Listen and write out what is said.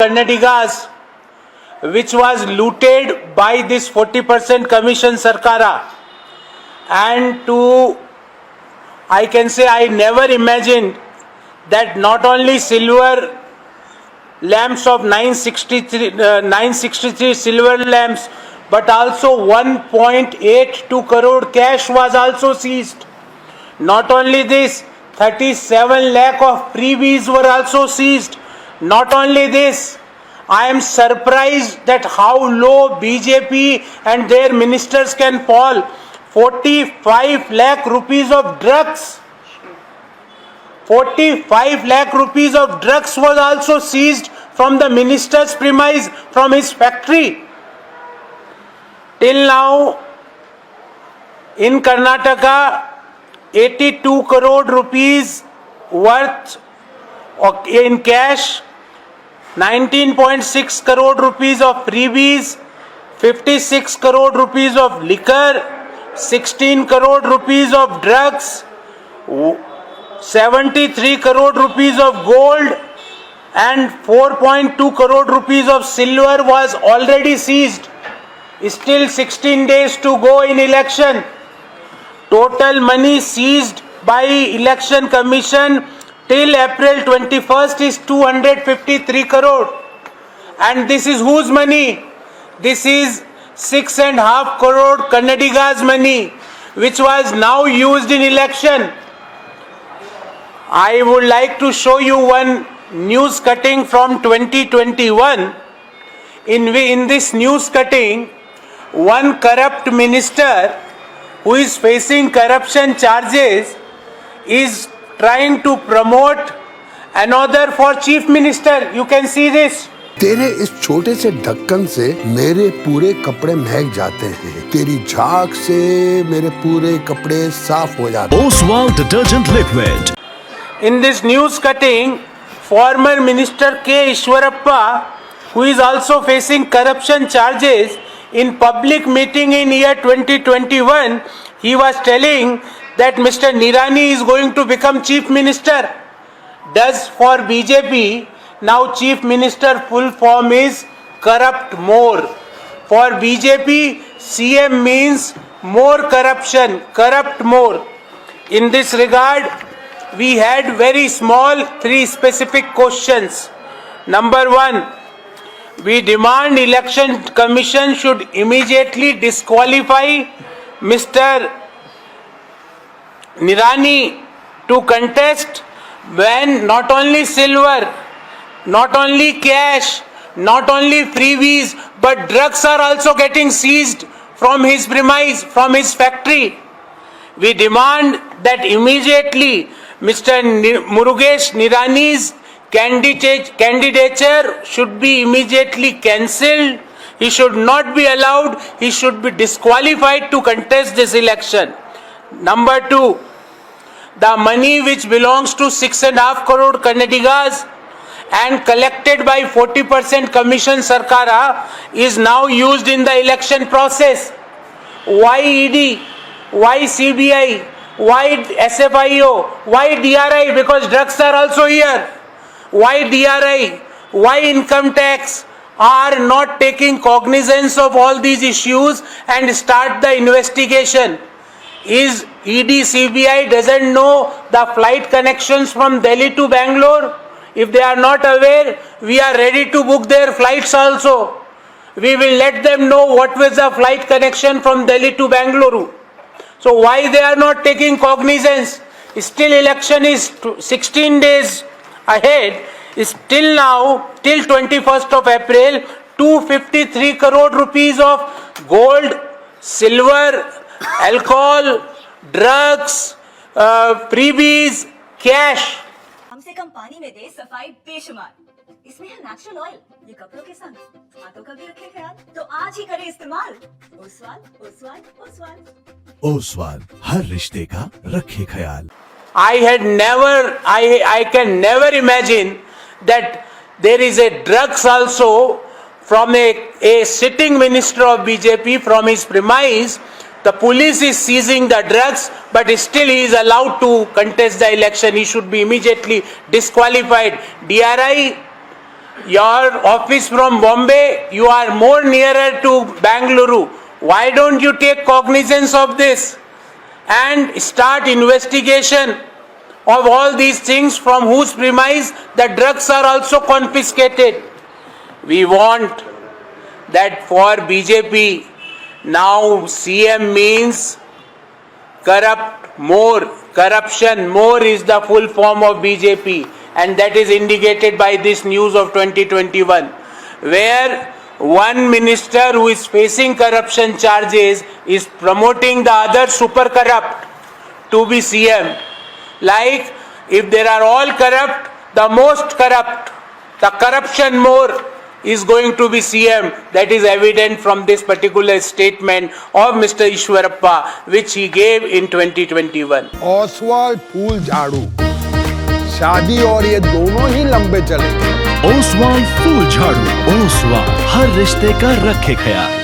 Karnatigas, which was looted by this 40% commission Sarkara. And I can say I never imagined that not only silver lamps of 963 silver lamps, but also 1.82 crore cash was also seized. Not only this, 37 lakh of freebies were also seized. Not only this, I am surprised that how low BJP and their ministers can fall. 45 lakh rupees of drugs. 45 lakh rupees of drugs was also seized from the minister's premise, from his factory. Till now, in Karnataka, 82 crore rupees worth in cash, 19.6 crore rupees of freebies, 56 crore rupees of liquor, 16 crore rupees of drugs, 73 crore rupees of gold and 4.2 crore rupees of silver was already seized. Still 16 days to go in election. Total money seized by Election Commission till April 21st is 253 crore. And this is whose money? This is 6.5 crore Karnatigas money, which was now used in election. I would like to show you one news cutting from 2021. In this news cutting, one corrupt minister who is facing corruption charges is trying to promote another for chief minister. You can see this. तेरे इस छोटे से ढक्कन से मेरे पूरे कपड़े महक जाते हैं। तेरी झाग से मेरे पूरे कपड़े साफ हो जाते हैं। Oswal detergent liquid. In this news cutting, former minister K. Ishwarappa, who is also facing corruption charges, in public meeting in year 2021, he was telling that Mr. Nirani is going to become chief minister. Thus, for BJP, now chief minister full form is corrupt more. For BJP, CM means more corruption, corrupt more. In this regard, we had very small 3 specific questions. Number 1, we demand Election Commission should immediately disqualify Mr. Nirani to contest when not only silver, not only cash, not only freebies, but drugs are also getting seized from his premise, from his factory. We demand that immediately Mr. Murugesh Nirani's candidature should be immediately cancelled. He should not be allowed. He should be disqualified to contest this election. Number 2, the money which belongs to 6.5 crore Karnatigas and collected by 40% commission Sarkara is now used in the election process. Why ED? Why CBI? Why SFIO? Why DRI? Because drugs are also here. Why DRI? Why income tax are not taking cognizance of all these issues and start the investigation? Is ED, CBI doesn't know the flight connections from Delhi to Bangalore? If they are not aware, we are ready to book their flights also. We will let them know what was the flight connection from Delhi to Bangalore. So why they are not taking cognizance? Still election is 16 days ahead. Still now, till 21st of April, 253 crore rupees of gold, silver, alcohol, drugs, freebies, cash. हमसे कम पानी में दे सफाई बेशुमार। इसमें है natural oil. ये कपड़ों के संग हाथों का भी रखे ख्याल। तो आज ही करें इस्तेमाल। ओसवाल, ओसवाल, ओसवाल। Oswal हर रिश्ते का रखे ख्याल. I can never imagine that there is a drugs also from a sitting minister of BJP from his premise. The police is seizing the drugs, but still he is allowed to contest the election. He should be immediately disqualified. DRI your office from Bombay, you are more nearer to Bangalore. Why don't you take cognizance of this and start investigation of all these things from whose premise the drugs are also confiscated? We want that for BJP, now CM means corrupt more, corruption more is the full form of BJP, and that is indicated by this news of 2021, where one minister who is facing corruption charges is promoting the other super corrupt to be CM. Like, if they are all corrupt, the most corrupt, the corruption more is going to be CM. That is evident from this particular statement of Mr. Ishwarappa, which he gave in 2021. Oswal फूल झाड़ू, शादी और ये दोनों ही लंबे चलेंगे। ओसवाल फूल झाड़ू, ओसवाल हर रिश्ते का रखे ख्याल।